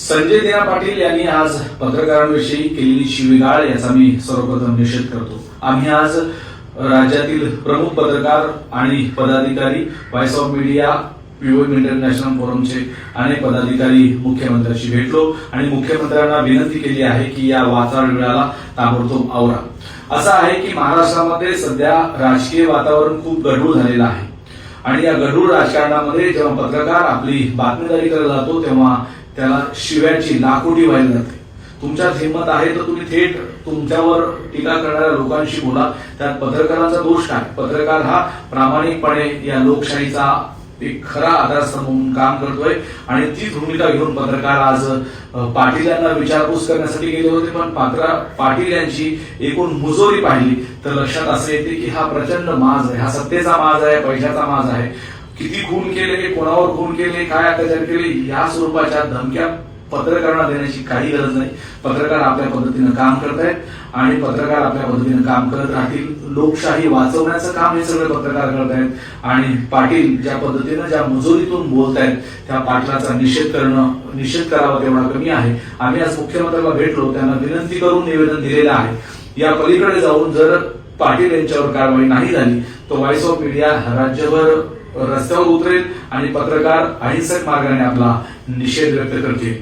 संजय देना पाटील यांनी आज पत्रकारांविषयी केलेली शिवीगाळ याचा मी सर्वप्रथम निषेध करतो। आम्ही आज राज्यातील प्रमुख पत्रकार आणि पदाधिकारी, voice of media, POM international फोरमचे अनेक पदाधिकारी मुख्यमंत्र्यांशी भेटलो आणि मुख्यमंत्र्यांना विनंती केली आहे की या वातावरण वेळाला ताबडतोब आवरा। असं आहे की महाराष्ट्रामध्ये सध्या राजकीय वातावरण खूप गढूळ झालेलं आहे आणि या गढूळ राजकारणामध्ये जेव्हा पत्रकार आपली बातमीदारी करायला जातो तेव्हा त्याला शिव्याची लाखोटी व्हायला जाते। तुमच्यात हिंमत आहे तर तुम्ही थेट तुमच्यावर टीका करणाऱ्या लोकांशी बोला। त्यात पत्रकारांचा दोष काय? पत्रकार हा प्रामाणिकपणे या लोकशाहीचा एक खरा आधारस्तंभ म्हणून काम करतोय आणि ती भूमिका घेऊन पत्रकार आज पाटील यांना विचारपूस करण्यासाठी गेले होते। पण पाटील यांची एकूण मुजोरी पाहिली तर लक्षात असं येते की हा प्रचंड माज आहे, हा सत्तेचा माज आहे, पैशाचा माज आहे। किती खून केले, कोणावर खून केले, काय अत्याचार केले या स्वरूपाच्या धमक्या पत्रकारांना देण्याची काही गरज नाही। पत्रकार आपल्या पद्धतीनं काम करतायत आणि पत्रकार आपल्या पद्धतीनं काम करत राहतील। लोकशाही वाचवण्याचं काम हे सगळे पत्रकार करतायत आणि पाटील ज्या पद्धतीनं ज्या मुजोरीतून बोलतायत त्या पाटलाचा निषेध करावा तेवढा कमी आहे। आम्ही आज मुख्यमंत्र्यांना भेटलो, त्यांना विनंती करून निवेदन दिलेलं आहे। या पलीकडे जाऊन जर पाटील यांच्यावर कारवाई नाही झाली तर व्हॉइस ऑफ मीडिया राज्यभर रस्त्यावर उतरेल आणि पत्रकार अहिंसक मार्गाने आपला निषेध व्यक्त करतील।